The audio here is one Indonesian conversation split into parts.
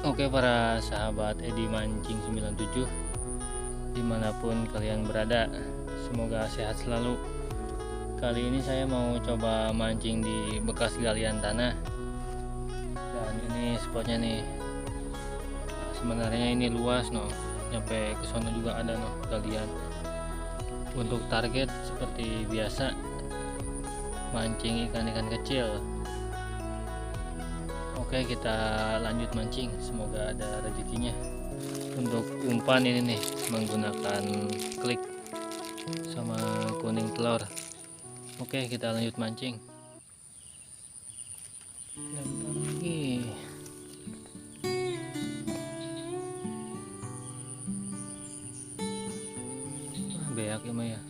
Oke para sahabat Edi Mancing 97 dimanapun kalian berada, semoga sehat selalu. Kali ini saya mau coba mancing di bekas galian tanah. Dan ini spotnya nih. Sebenarnya ini luas nyampe ke sana juga ada galian. Untuk target seperti biasa, mancing ikan-ikan kecil. Oke, kita lanjut mancing, semoga ada rezekinya. Untuk umpan ini nih menggunakan klik sama kuning telur. Oke, kita lanjut mancing. Lempar lagi. Beak ya Maya.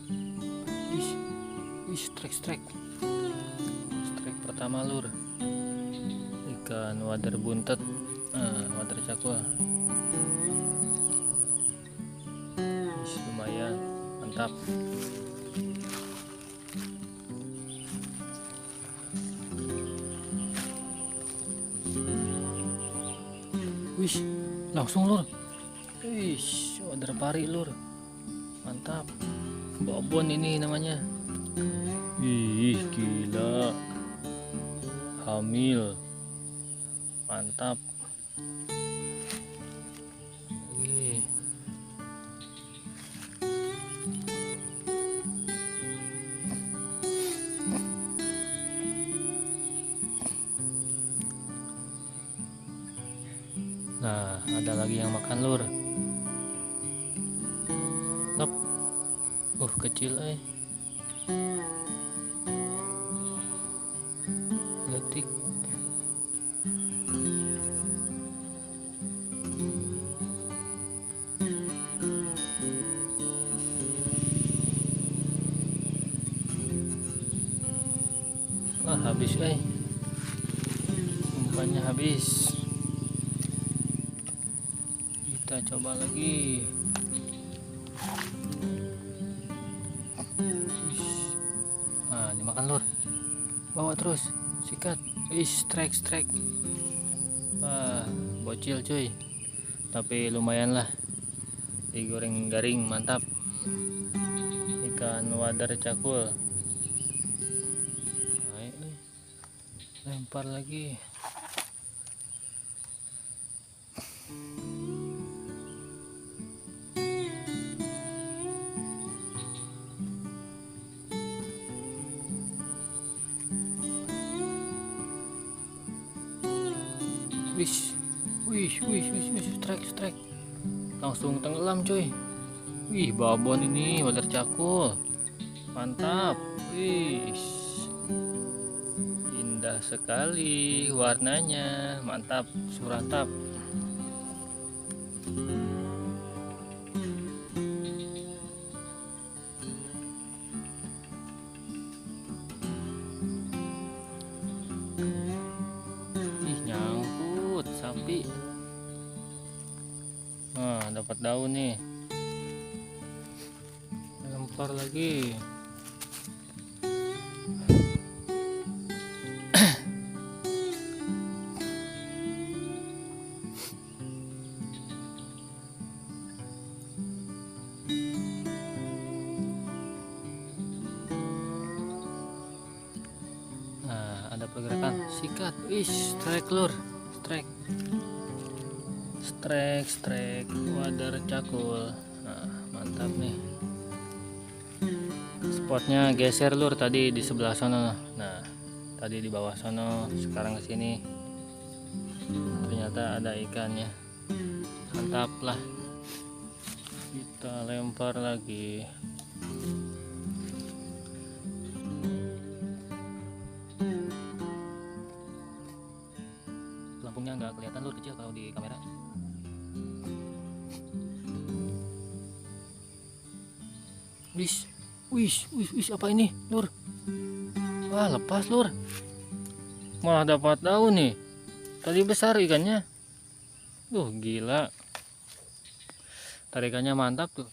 Strike pertama lur. Ikan wader buntet, wader cakul. Lumayan, mantap. Langsung lur. Wader pari lur. Mantap. Babon ini namanya. Gila. Hamil. Mantap. Nah, ada lagi yang makan lur. Lep. Kecil Letik. Habis umpannya habis. Kita coba lagi. Dimakan lur. Bawa terus, sikat. Strike. Bocil cuy, tapi lumayan lah, digoreng garing, mantap. Ikan wader cakul. Lempar lagi. Strike. Langsung tenggelam cuy. Babon ini wader cakul. Mantap. Indah sekali warnanya. Mantap, suratap. Nyangkut sapi. Dapat daun nih. Lempar lagi. Ada pergerakan, sikat. Strike lur. Strike wader cakul. Mantap nih. Spotnya geser lur, tadi di sebelah sana. Nah, tadi di bawah sana, sekarang ke sini. Ternyata ada ikannya. Mantap lah. Kita lempar lagi. Lampungnya nggak kelihatan lur, kecil kalau di kamera. Apa ini lur? Lepas lur. Malah dapat daun nih. Tadi besar ikannya. Gila. Tarikannya mantap tuh.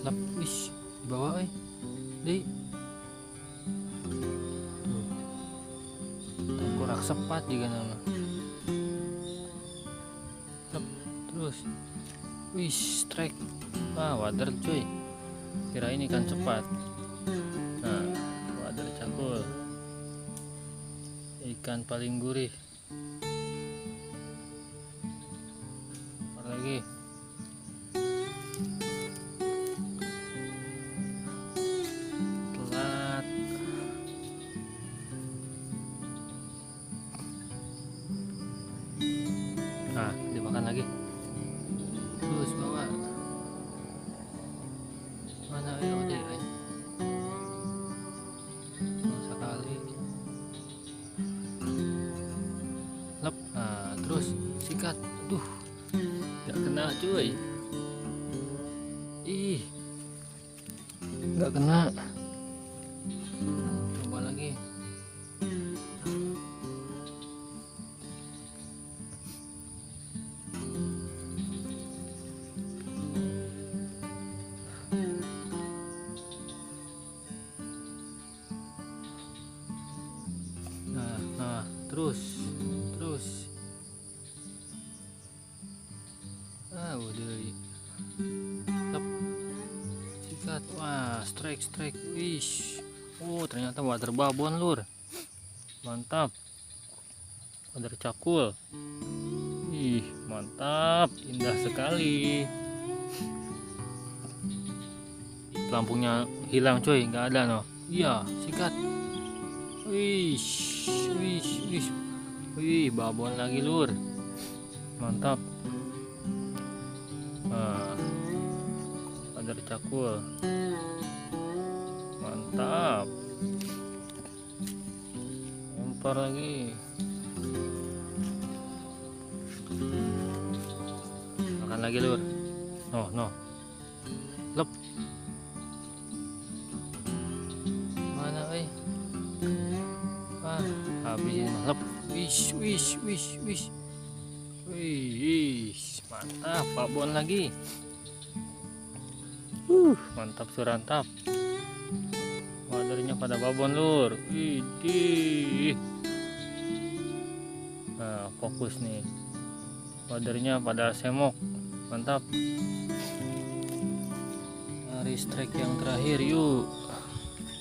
lap, wis di bawah di tengkorak sepat juga nama. Lap, terus wis strike. Wader cuy, kirain ikan cepat. Nah, wader cakul, ikan paling gurih. Apa lagi? Telat. Dimakan lagi. Terus bawa. Mana ayo deh. Sekali. Lep. Terus sikat. Aduh. Gak kena cuy. Gak kena. Coba lagi. Terus udah lep, sikat. Strike. Wish. Ternyata water babon lur, mantap. Water cakul, mantap, indah sekali. Pelampungnya hilang coy, nggak ada no. Iya, sikat. Wish. Babon lagi lur, mantap. Wader cakul, mantap. Lempar lagi. Makan lagi lur. No. Lep. Mana habisin lep. Wish. Mantap, babon lagi. Mantap surantap. Wadernya pada babon lur. Widih. Fokus nih. Wadernya pada semok. Mantap. Hari strike yang terakhir yuk.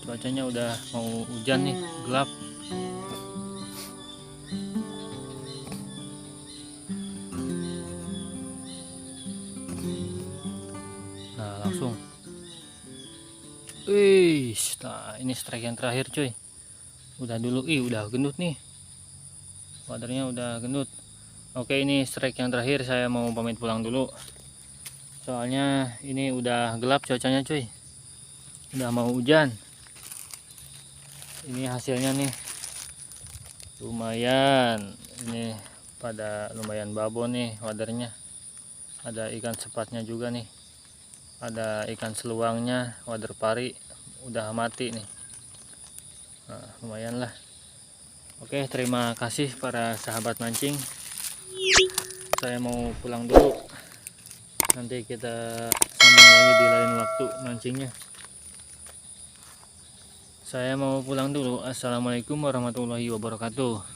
Cuacanya udah mau hujan nih, gelap. Langsung. Ini strike yang terakhir cuy. Udah dulu, udah gendut nih. Wadernya udah gendut. Oke, ini strike yang terakhir, saya mau pamit pulang dulu. Soalnya ini udah gelap cuacanya cuy. Udah mau hujan. Ini hasilnya nih. Lumayan. Ini pada lumayan babon nih wadernya. Ada ikan sepatnya juga nih. Ada ikan seluangnya, wader pari udah mati nih. Lumayan lah. Oke, terima kasih para sahabat mancing. Saya mau pulang dulu. Nanti kita sambung lagi di lain waktu mancingnya. Saya mau pulang dulu. Assalamualaikum warahmatullahi wabarakatuh.